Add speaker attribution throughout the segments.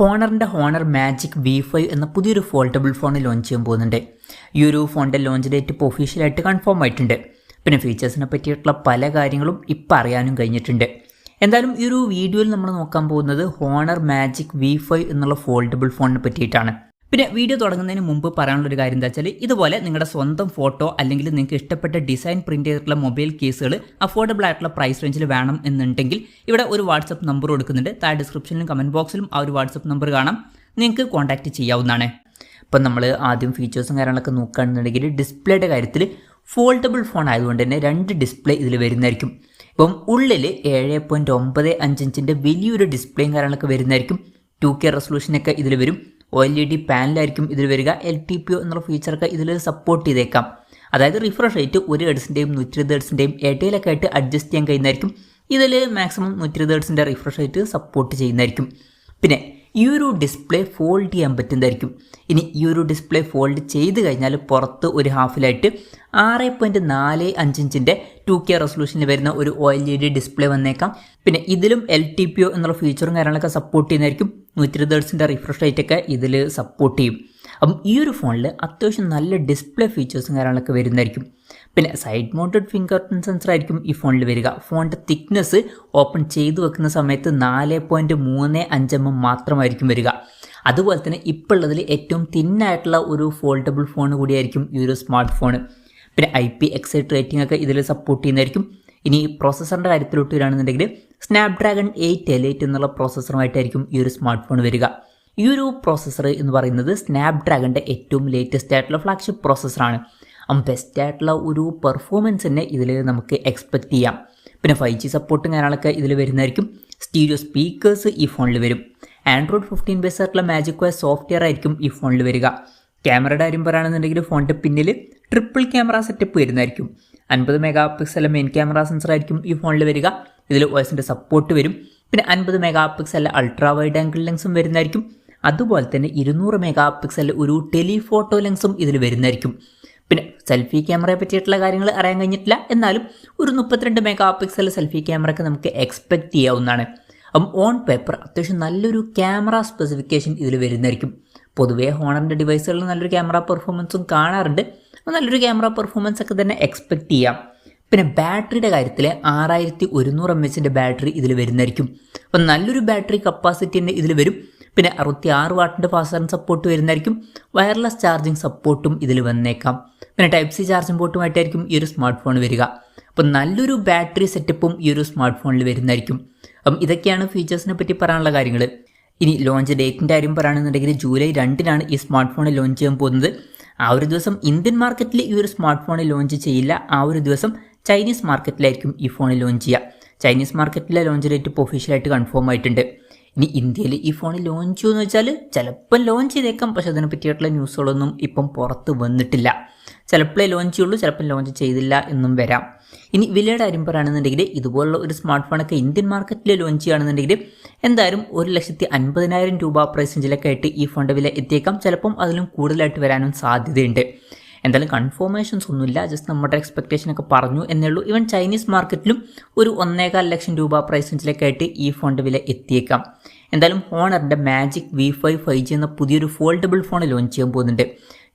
Speaker 1: ഹോണറിൻ്റെ honour magic V5 എന്ന പുതിയൊരു foldable phone launch ചെയ്യാൻ പോകുന്നുണ്ട്. ഈ ഒരു ഫോണിൻ്റെ ലോഞ്ച് ഡേറ്റ് ഇപ്പോൾ ഒഫീഷ്യലായിട്ട് കൺഫേം ആയിട്ടുണ്ട്. പിന്നെ ഫീച്ചേഴ്സിനെ പറ്റിയിട്ടുള്ള പല കാര്യങ്ങളും ഇപ്പം അറിയാനും കഴിഞ്ഞിട്ടുണ്ട്. എന്തായാലും ഈ ഒരു വീഡിയോയിൽ നമ്മൾ നോക്കാൻ പോകുന്നത് ഹോണർ മാജിക് V5 എന്നുള്ള ഫോൾഡബിൾ ഫോണിനെ പറ്റിയിട്ടാണ്. പിന്നെ വീഡിയോ തുടങ്ങുന്നതിന് മുമ്പ് പറയാനുള്ളൊരു കാര്യം എന്താ വെച്ചാൽ, ഇതുപോലെ നിങ്ങളുടെ സ്വന്തം ഫോട്ടോ അല്ലെങ്കിൽ നിങ്ങൾക്ക് ഇഷ്ടപ്പെട്ട ഡിസൈൻ പ്രിന്റ് ചെയ്തിട്ടുള്ള മൊബൈൽ കേസുകൾ അഫോർഡബിൾ ആയിട്ടുള്ള പ്രൈസ് റേഞ്ചിൽ വേണം എന്നുണ്ടെങ്കിൽ ഇവിടെ ഒരു വാട്സപ്പ് നമ്പർ കൊടുക്കുന്നുണ്ട്. താഴെ ഡിസ്ക്രിപ്ഷനിലും കമൻറ്റ് ബോക്സിലും ആ ഒരു വാട്സപ്പ് നമ്പർ കാണാം, നിങ്ങൾക്ക് കോൺടാക്റ്റ് ചെയ്യാവുന്നതാണ്. ഇപ്പം നമ്മൾ ആദ്യം ഫീച്ചേഴ്സും കാര്യങ്ങളൊക്കെ നോക്കുകയാണെന്നുണ്ടെങ്കിൽ ഡിസ്പ്ലേയുടെ കാര്യത്തിൽ ഫോൾഡബിൾ ഫോൺ ആയതുകൊണ്ട് തന്നെ 2 ഡിസ്പ്ലേ ഇതിൽ വരുന്നതായിരിക്കും. ഇപ്പം ഉള്ളിൽ 7.95 ഇഞ്ചിൻ്റെ വലിയൊരു ഡിസ്പ്ലേയും കാര്യങ്ങളൊക്കെ വരുന്നതായിരിക്കും. 2K റെസൊല്യൂഷനൊക്കെ ഇതിൽ വരും. OLED പാനലായിരിക്കും ഇതിൽ വരിക. LTPO എന്നുള്ള ഫീച്ചറൊക്കെ ഇതിൽ സപ്പോർട്ട് ചെയ്തേക്കാം. അതായത് റിഫ്രഷ് റേറ്റ് 1 ഹെർട്സിൻ്റെയും 120 ഹെർട്സിൻ്റെയും ഇടയിലൊക്കെ ആയിട്ട് അഡ്ജസ്റ്റ് ചെയ്യാൻ കഴിയുന്നതായിരിക്കും. ഇതിൽ മാക്സിമം 120 ഹെർട്സിൻ്റെ റിഫ്രഷ് റേറ്റ് സപ്പോർട്ട് ചെയ്യുന്നതായിരിക്കും. പിന്നെ ഈ ഒരു ഡിസ്പ്ലേ ഫോൾഡ് ചെയ്യാൻ പറ്റുന്നതായിരിക്കും. ഇനി ഈ ഒരു ഡിസ്പ്ലേ ഫോൾഡ് ചെയ്ത് കഴിഞ്ഞാൽ പുറത്ത് ഒരു ഹാഫിലായിട്ട് 6.45 ഇഞ്ചിൻ്റെ 2K റെസൊല്യൂഷനിൽ വരുന്ന ഒരു OLED ഡിസ്പ്ലേ വന്നേക്കാം. പിന്നെ ഇതിലും LTPO എന്നുള്ള ഫീച്ചറും കാര്യങ്ങളൊക്കെ സപ്പോർട്ട് ചെയ്യുന്നതായിരിക്കും. 120 ഹെർട്സിൻ്റെ റിഫ്രഷ് റേറ്റ് ഒക്കെ ഇതിൽ സപ്പോർട്ട് ചെയ്യും. അപ്പം ഈ ഒരു ഫോണിൽ അത്യാവശ്യം നല്ല ഡിസ്പ്ലേ ഫീച്ചേഴ്സും കാര്യങ്ങളൊക്കെ വരുന്നതായിരിക്കും. പിന്നെ side mounted finger print sensor ആയിരിക്കും ഈ ഫോണിൽ വരിക. ഫോണിൻ്റെ തിക്നെസ് ഓപ്പൺ ചെയ്തു വെക്കുന്ന സമയത്ത് 4.35 mm മാത്രമായിരിക്കും വരിക. അതുപോലെ തന്നെ ഇപ്പോൾ ഉള്ളതിൽ ഏറ്റവും തിന്നായിട്ടുള്ള ഒരു ഫോൾഡബിൾ ഫോൺ കൂടിയായിരിക്കും ഈ ഒരു സ്മാർട്ട് ഫോൺ. പിന്നെ IPX8 റേറ്റിംഗ് ഒക്കെ ഇതിൽ സപ്പോർട്ട് ചെയ്യുന്നതായിരിക്കും. ഇനി പ്രോസസ്സറിൻ്റെ കാര്യത്തിലോട്ട് വരികയാണെന്നുണ്ടെങ്കിൽ സ്നാപ്ഡ്രാഗൺ 8L8 എന്നുള്ള പ്രോസസ്സറുമായിട്ടായിരിക്കും ഈ ഒരു സ്മാർട്ട് ഫോൺ വരിക. ഈ ഒരു പ്രോസസ്സർ എന്ന് പറയുന്നത് സ്നാപ്ഡ്രാഗണിൻ്റെ ഏറ്റവും ലേറ്റസ്റ്റ് ആയിട്ടുള്ള ഫ്ലാഗ്ഷിപ്പ് പ്രോസസ്സറാണ്. ബെസ്റ്റ് ആയിട്ടുള്ള ഒരു പെർഫോമൻസ് തന്നെ ഇതിൽ നമുക്ക് എക്സ്പെക്റ്റ് ചെയ്യാം. പിന്നെ 5G സപ്പോർട്ടും കാര്യങ്ങളൊക്കെ ഇതിൽ വരുന്നതായിരിക്കും. സ്റ്റീരിയോ സ്പീക്കേഴ്സ് ഈ ഫോണിൽ വരും. Android 15 ബേസ് ആയിട്ടുള്ള മാജിക് OS സോഫ്റ്റ്വെയർ ആയിരിക്കും ഈ ഫോണിൽ വരിക. ക്യാമറയുടെ കാര്യം പറയുകയാണെന്നുണ്ടെങ്കിൽ ഫോണിൻ്റെ പിന്നിൽ ട്രിപ്പിൾ ക്യാമറ സെറ്റപ്പ് വരുന്നതായിരിക്കും. 50 mega pixel main camera sensor ആയിരിക്കും ഈ ഫോണിൽ വരിക. ഇതിൽ OSൻ്റെ സപ്പോർട്ട് വരും. പിന്നെ 50 mega pixel ultra wide angle ലെൻസും വരുന്നതായിരിക്കും. അതുപോലെ തന്നെ 200 മെഗാ പിക്സൽ ഒരു ടെലിഫോട്ടോ ലെൻസും ഇതിൽ വരുന്നതായിരിക്കും. പിന്നെ സെൽഫി ക്യാമറയെ പറ്റിയിട്ടുള്ള കാര്യങ്ങൾ അറിയാൻ കഴിഞ്ഞിട്ടില്ല, എന്നാലും ഒരു 32 മെഗാ പിക്സൽ സെൽഫി ക്യാമറയൊക്കെ നമുക്ക് എക്സ്പെക്റ്റ് ചെയ്യാവുന്നതാണ്. ഓൺ പേപ്പർ അത്യാവശ്യം നല്ലൊരു ക്യാമറ സ്പെസിഫിക്കേഷൻ ഇതിൽ വരുന്നതായിരിക്കും. പൊതുവേ ഹോണറിൻ്റെ ഡിവൈസുകളിൽ നല്ലൊരു ക്യാമറ പെർഫോമൻസും കാണാറുണ്ട്. നല്ലൊരു ക്യാമറ പെർഫോമൻസ് ഒക്കെ തന്നെ എക്സ്പെക്റ്റ് ചെയ്യാം. പിന്നെ ബാറ്ററിയുടെ കാര്യത്തിൽ 6100 mAh ബാറ്ററി ഇതിൽ വരുന്നതായിരിക്കും. അപ്പം നല്ലൊരു ബാറ്ററി കപ്പാസിറ്റി തന്നെ ഇതിൽ വരും. പിന്നെ 66 വാട്ടിൻ്റെ ഫാസ്റ്റ് ചാർജിങ് സപ്പോർട്ട് വരുന്നതായിരിക്കും. വയർലെസ് ചാർജിങ് സപ്പോർട്ടും ഇതിൽ വന്നേക്കാം. പിന്നെ Type-C ചാർജിങ് പോർട്ടുമായിട്ടായിരിക്കും ഈ ഒരു സ്മാർട്ട് ഫോൺ വരിക. അപ്പം നല്ലൊരു ബാറ്ററി സെറ്റപ്പും ഈ ഒരു സ്മാർട്ട് ഫോണിൽ വരുന്നതായിരിക്കും. അപ്പം ഇതൊക്കെയാണ് ഫീച്ചേഴ്സിനെ പറ്റി പറയാനുള്ള കാര്യങ്ങൾ. ഇനി ലോഞ്ച് ഡേറ്റിൻ്റെ കാര്യം പറയുകയാണെന്നുണ്ടെങ്കിൽ ജൂലൈ 2 ഈ സ്മാർട്ട് ഫോൺ ലോഞ്ച് ചെയ്യാൻ പോകുന്നത്. ആ ഒരു ദിവസം ഇന്ത്യൻ മാർക്കറ്റിൽ ഈ ഒരു സ്മാർട്ട് ഫോൺ ലോഞ്ച് ചെയ്യില്ല. ആ ഒരു ദിവസം ചൈനീസ് മാർക്കറ്റിലായിരിക്കും ഈ ഫോൺ ലോഞ്ച് ചെയ്യുക. ചൈനീസ് മാർക്കറ്റിലെ ലോഞ്ച് ഡേറ്റ് ഇപ്പോൾ ഒഫീഷ്യലായിട്ട് കൺഫേം ആയിട്ടുണ്ട്. ഇനി ഇന്ത്യയിൽ ഈ ഫോൺ ലോഞ്ച് ചെയ്യുമെന്ന് വെച്ചാൽ ചിലപ്പം ലോഞ്ച് ചെയ്തേക്കാം, പക്ഷെ അതിനെ പറ്റിയിട്ടുള്ള ന്യൂസുകളൊന്നും ഇപ്പം പുറത്ത് വന്നിട്ടില്ല. ചിലപ്പോഴേ ലോഞ്ച് ചെയ്യുള്ളൂ, ചിലപ്പം ലോഞ്ച് ചെയ്തില്ല എന്നും വരാം. ഇനി വിലയുടെ കാര്യം പറയുകയാണെന്നുണ്ടെങ്കിൽ ഇതുപോലുള്ള ഒരു സ്മാർട്ട് ഫോണൊക്കെ ഇന്ത്യൻ മാർക്കറ്റിൽ ലോഞ്ച് ചെയ്യുകയാണെന്നുണ്ടെങ്കിൽ എന്തായാലും 1,50,000 രൂപ പ്രൈസ് റേഞ്ചിലൊക്കെ ആയിട്ട് ഈ ഫോണിൻ്റെ വില എത്തിയേക്കാം. ചിലപ്പം അതിലും കൂടുതലായിട്ട് വരാനും സാധ്യതയുണ്ട്. എന്തായാലും കൺഫർമേഷൻസ് ഒന്നുമില്ല, ജസ്റ്റ് നമ്മുടെ എക്സ്പെക്റ്റേഷനൊക്കെ പറഞ്ഞു എന്നേ ഉള്ളൂ. ഈവൻ ചൈനീസ് മാർക്കറ്റിലും ഒരു 1.25 ലക്ഷം രൂപ പ്രൈസ് റേഞ്ചിലൊക്കെ ആയിട്ട് ഈ ഫോണിൻ്റെ വില എത്തിയേക്കാം. എന്തായാലും ഹോണറിൻ്റെ മാജിക് V5 5G എന്ന പുതിയൊരു ഫോൾഡബിൾ ഫോൺ ലോഞ്ച് ചെയ്യാൻ പോകുന്നുണ്ട്.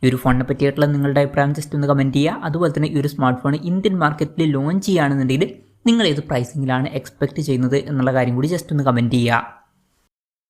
Speaker 1: ഈ ഒരു ഫോണിനെ പറ്റിയിട്ടുള്ള നിങ്ങളുടെ അഭിപ്രായം ജസ്റ്റ് ഒന്ന് കമൻറ്റ് ചെയ്യുക. അതുപോലെ തന്നെ ഈ ഒരു സ്മാർട്ട് ഫോൺ ഇന്ത്യൻ മാർക്കറ്റിൽ ലോഞ്ച് ചെയ്യുകയാണെന്നുണ്ടെങ്കിൽ നിങ്ങൾ ഏത് പ്രൈസിങ്ങിലാണ് എക്സ്പെക്റ്റ് ചെയ്യുന്നത് എന്നുള്ള കാര്യം കൂടി ജസ്റ്റ് ഒന്ന് കമൻറ്റ് ചെയ്യുക.